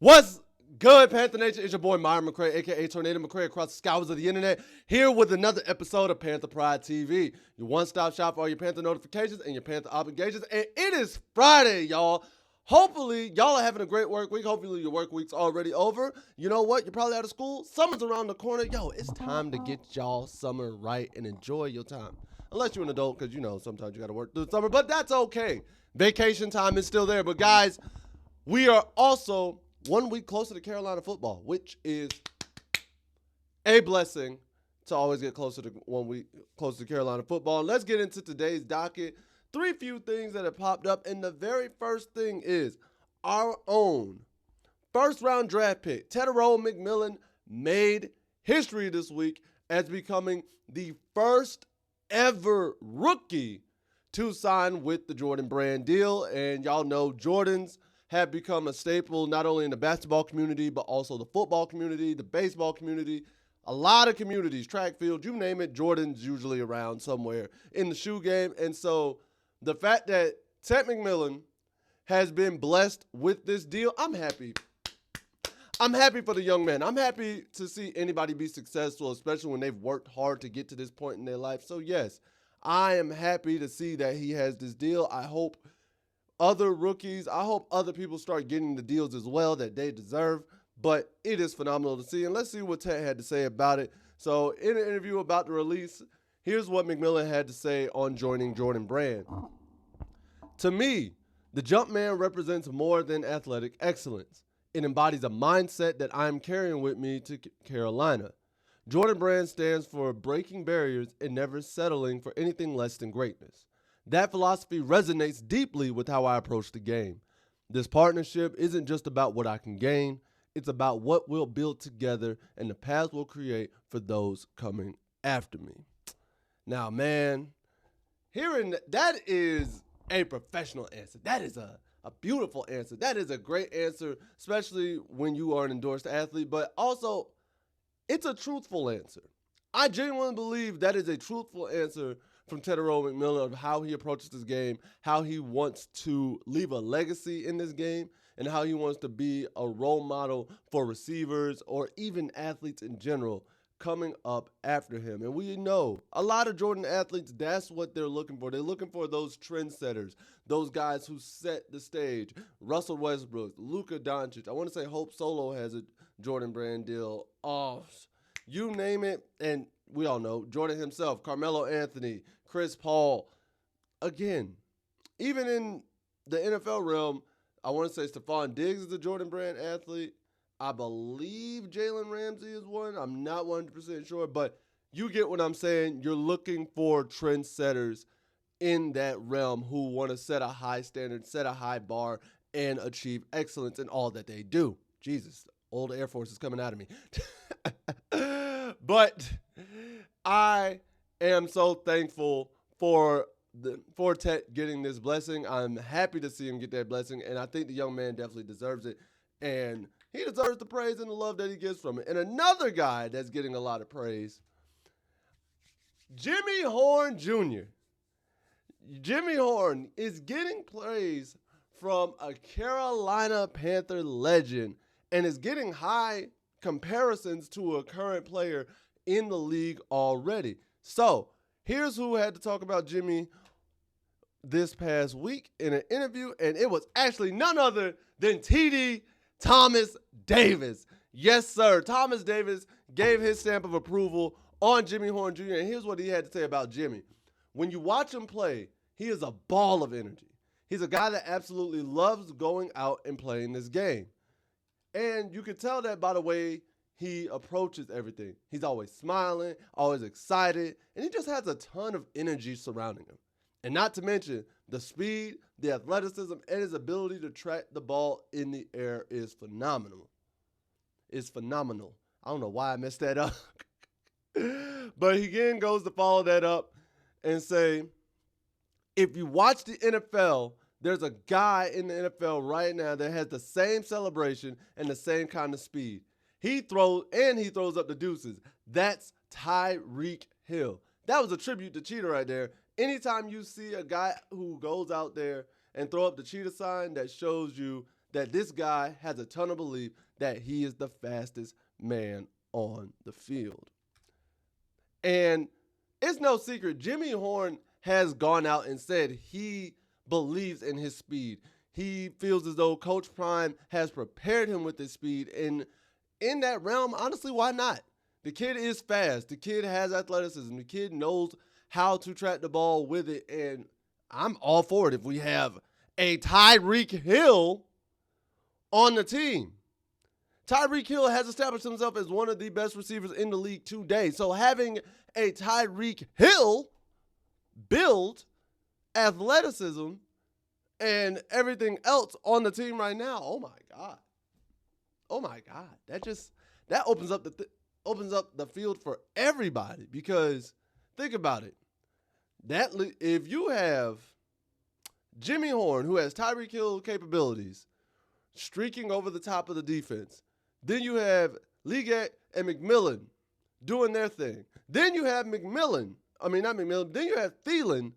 What's good, Panther Nation? It's your boy Myron McRae, a.k.a. Tornado McRae, across the skies of the internet, here with another episode of Panther Pride TV, your one-stop shop for all your Panther notifications and your Panther obligations. And it is Friday, y'all. Hopefully, y'all are having a great work week. Hopefully, your work week's already over. You know what? You're probably out of school. Summer's around the corner. Yo, it's time to get y'all summer right and enjoy your time. Unless you're an adult, because, you know, sometimes you got to work through the summer. But that's okay. Vacation time is still there. But, guys, we are also 1 week closer to Carolina football, which is a blessing to always get closer to 1 week closer to Carolina football. And let's get into today's docket. Few things that have popped up. And the very first thing is our own first-round draft pick, Tyrone McMillan, made history this week as becoming the first ever rookie to sign with the Jordan Brand deal. And y'all know Jordans have become a staple not only in the basketball community, but also the football community, the baseball community, a lot of communities, track field, you name it, Jordan's usually around somewhere in the shoe game. And so the fact that Ted McMillan has been blessed with this deal, I'm happy. I'm happy for the young man. I'm happy to see anybody be successful, especially when they've worked hard to get to this point in their life. So yes, I am happy to see that he has this deal. I hope other rookies, I hope other people start getting the deals as well that they deserve. But it is phenomenal to see. And let's see what Ted had to say about it. So in an interview about the release, here's what McMillan had to say on joining Jordan Brand. To me, the Jumpman represents more than athletic excellence. It embodies a mindset that I am carrying with me to Carolina. Jordan Brand stands for breaking barriers and never settling for anything less than greatness. That philosophy resonates deeply with how I approach the game. This partnership isn't just about what I can gain, it's about what we'll build together and the path we'll create for those coming after me. Now, man, hearing that is a professional answer. That is a beautiful answer. That is a great answer, especially when you are an endorsed athlete, but also it's a truthful answer. I genuinely believe that is a truthful answer from Tyrone McMillan of how he approaches this game, how he wants to leave a legacy in this game, and how he wants to be a role model for receivers or even athletes in general coming up after him. And we know a lot of Jordan athletes, that's what they're looking for. They're looking for those trendsetters, those guys who set the stage. Russell Westbrook, Luka Doncic. I want to say Hope Solo has a Jordan Brand deal. Oh, you name it. And we all know Jordan himself, Carmelo Anthony, Chris Paul. Again, even in the NFL realm, I want to say Stephon Diggs is a Jordan Brand athlete. I believe Jalen Ramsey is one. I'm not 100% sure, but you get what I'm saying. You're looking for trendsetters in that realm who want to set a high standard, set a high bar, and achieve excellence in all that they do. Jesus, old Air Force is coming out of me. But I am so thankful for Ted getting this blessing. I'm happy to see him get that blessing, and I think the young man definitely deserves it. And he deserves the praise and the love that he gets from it. And another guy that's getting a lot of praise, Jimmy Horn Jr. Jimmy Horn is getting praise from a Carolina Panther legend and is getting high comparisons to a current player in the league already. So here's who had to talk about Jimmy this past week in an interview, and it was actually none other than TD Thomas Davis. Yes, sir. Thomas Davis gave his stamp of approval on Jimmy Horn Jr., and here's what he had to say about Jimmy. When you watch him play, he is a ball of energy. He's a guy that absolutely loves going out and playing this game. And you can tell that by the way he approaches everything. He's always smiling, always excited, and he just has a ton of energy surrounding him. And not to mention, the speed, the athleticism, and his ability to track the ball in the air is phenomenal. It's phenomenal. I don't know why I messed that up. But he again goes to follow that up and say, if you watch the NFL, there's a guy in the NFL right now that has the same celebration and the same kind of speed. He throws up the deuces. That's Tyreek Hill. That was a tribute to Cheetah right there. Anytime you see a guy who goes out there and throw up the cheetah sign, that shows you that this guy has a ton of belief that he is the fastest man on the field. And it's no secret, Jimmy Horn has gone out and said he believes in his speed. He feels as though Coach Prime has prepared him with his speed. And in that realm, honestly, why not? The kid is fast. The kid has athleticism. The kid knows how to track the ball with it. And I'm all for it if we have a Tyreek Hill on the team. Tyreek Hill has established himself as one of the best receivers in the league today. So having a Tyreek Hill build, athleticism, and everything else on the team right now, oh my God. Oh my God. That opens up the field for everybody, because think about it. If you have Jimmy Horn, who has Tyreek Hill capabilities, streaking over the top of the defense, then you have Liggett and McMillan doing their thing. Then you have then you have Thielen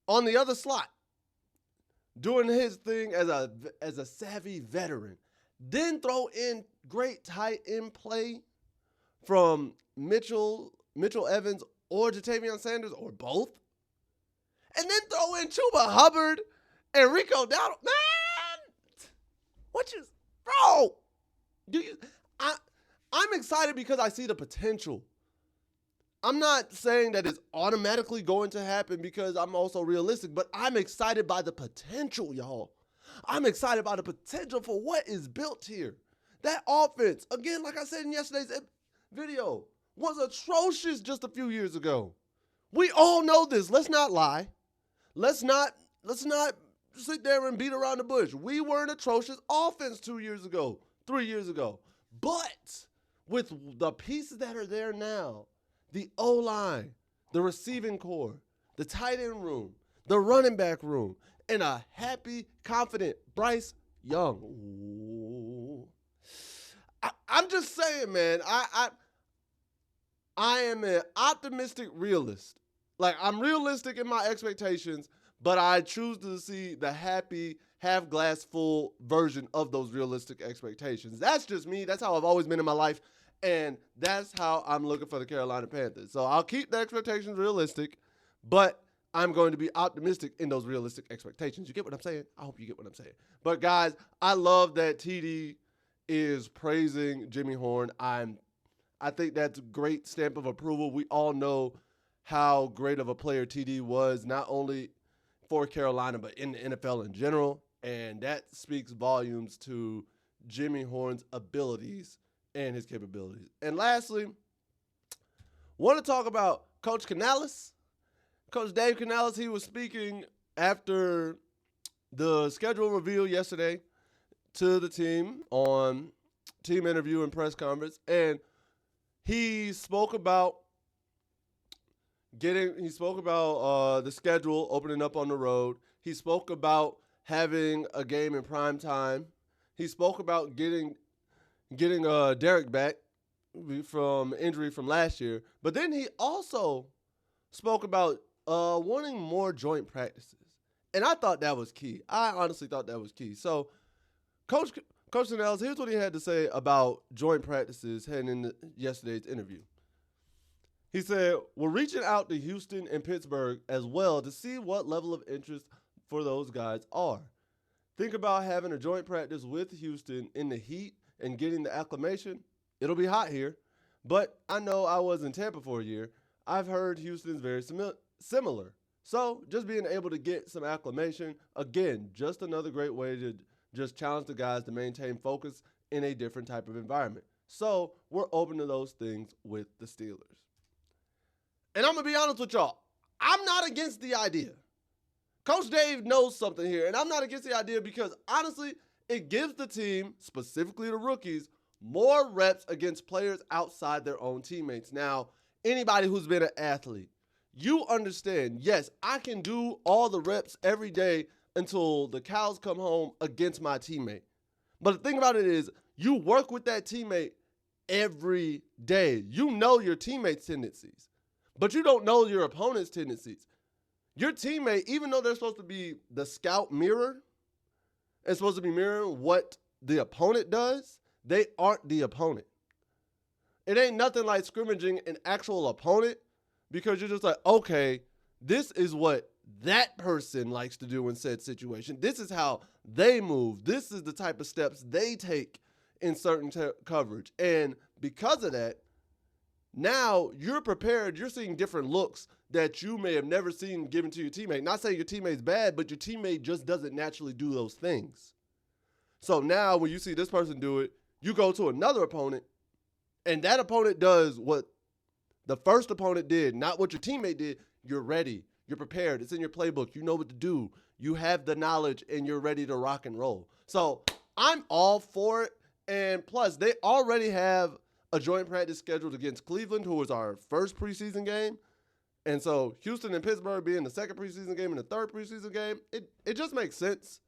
on the other slot doing his thing as a savvy veteran. Then throw in great tight end play from Mitchell Evans or Jatavion Sanders or both. And then throw in Chuba Hubbard and Rico Dowdle. Man, bro? I'm excited because I see the potential. I'm not saying that it's automatically going to happen, because I'm also realistic, but I'm excited by the potential, y'all. I'm excited by the potential for what is built here. That offense, again, like I said in yesterday's video, was atrocious just a few years ago. We all know this. Let's not lie. Let's not sit there and beat around the bush. We were an atrocious offense 2 years ago, 3 years ago. But with the pieces that are there now, the O-line, the receiving core, the tight end room, the running back room, and a happy, confident Bryce Young. Ooh. I'm just saying, man, I am an optimistic realist. Like, I'm realistic in my expectations, but I choose to see the happy, half glass full version of those realistic expectations. That's just me. That's how I've always been in my life. And that's how I'm looking for the Carolina Panthers. So I'll keep the expectations realistic, but I'm going to be optimistic in those realistic expectations. You get what I'm saying? I hope you get what I'm saying. But, guys, I love that TD is praising Jimmy Horn. I think that's a great stamp of approval. We all know how great of a player TD was, not only for Carolina, but in the NFL in general. And that speaks volumes to Jimmy Horn's abilities and his capabilities. And lastly, want to talk about Coach Canales. Coach Dave Canales, he was speaking after the schedule reveal yesterday to the team on team interview and press conference. And he spoke about the schedule opening up on the road. He spoke about having a game in prime time. He spoke about getting Derek back from injury from last year. But then he also spoke about wanting more joint practices. And I thought that was key. I honestly thought that was key. So Coach Canales, here's what he had to say about joint practices heading into yesterday's interview. He said, we're reaching out to Houston and Pittsburgh as well to see what level of interest for those guys are. Think about having a joint practice with Houston in the heat and getting the acclimation. It'll be hot here, but I know I was in Tampa for a year. I've heard Houston's very similar. So just being able to get some acclimation, again, just another great way to just challenge the guys to maintain focus in a different type of environment. So we're open to those things with the Steelers. And I'm going to be honest with y'all. I'm not against the idea. Coach Dave knows something here, and I'm not against the idea because, honestly, it gives the team, specifically the rookies, more reps against players outside their own teammates. Now, anybody who's been an athlete, you understand, yes, I can do all the reps every day until the cows come home against my teammate. But the thing about it is, you work with that teammate every day. You know your teammate's tendencies, but you don't know your opponent's tendencies. Your teammate, even though they're supposed to be the scout mirror and supposed to be mirroring what the opponent does, they aren't the opponent. It ain't nothing like scrimmaging an actual opponent because you're just like, okay, this is what that person likes to do in said situation. This is how they move. This is the type of steps they take in certain coverage. And because of that, now you're prepared. You're seeing different looks that you may have never seen given to your teammate. Not saying your teammate's bad, but your teammate just doesn't naturally do those things. So now when you see this person do it, you go to another opponent, and that opponent does what the first opponent did, not what your teammate did. You're ready. You're prepared. It's in your playbook. You know what to do. You have the knowledge, and you're ready to rock and roll. So I'm all for it. And plus, they already have a joint practice scheduled against Cleveland, who was our first preseason game. And so Houston and Pittsburgh being the second preseason game and the third preseason game, it just makes sense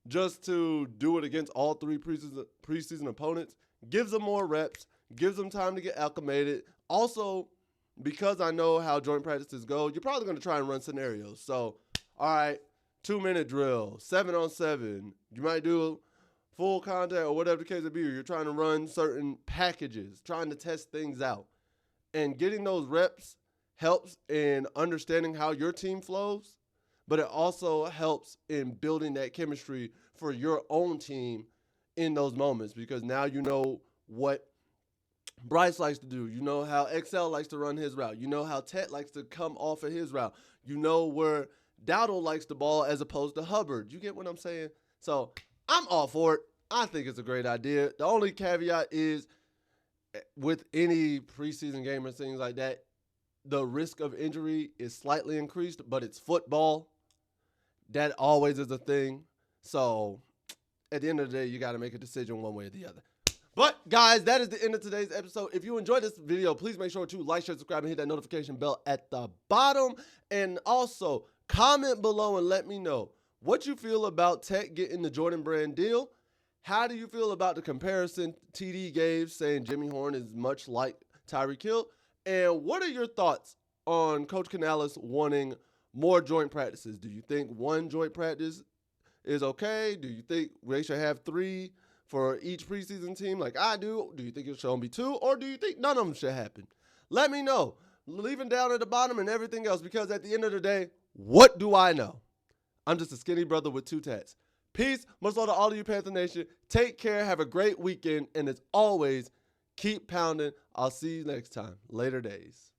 just to do it against all three preseason opponents. Gives them more reps, gives them time to get acclimated. Also, because I know how joint practices go, you're probably going to try and run scenarios. So, all right, 2-minute drill, 7-on-7. You might do full contact or whatever the case may be. You're trying to run certain packages, trying to test things out. And getting those reps helps in understanding how your team flows, but it also helps in building that chemistry for your own team in those moments because now you know what Bryce likes to do. You know how XL likes to run his route. You know how Tet likes to come off of his route. You know where Dowdle likes the ball as opposed to Hubbard. You get what I'm saying? So I'm all for it. I think it's a great idea. The only caveat is with any preseason game or things like that, the risk of injury is slightly increased, but it's football. That always is a thing. So at the end of the day, you got to make a decision one way or the other. But, guys, that is the end of today's episode. If you enjoyed this video, please make sure to like, share, subscribe, and hit that notification bell at the bottom. And also, comment below and let me know what you feel about Tech getting the Jordan Brand deal. How do you feel about the comparison TD gave, saying Jimmy Horn is much like Tyreek Hill? And what are your thoughts on Coach Canales wanting more joint practices? Do you think one joint practice is okay? Do you think they should have 3 for each preseason team like I do? Do you think it should only be 2? Or do you think none of them should happen? Let me know. Leave them down at the bottom and everything else because at the end of the day, what do I know? I'm just a skinny brother with 2 tats. Peace. Much love to all of you, Panther Nation. Take care. Have a great weekend. And as always, keep pounding. I'll see you next time. Later days.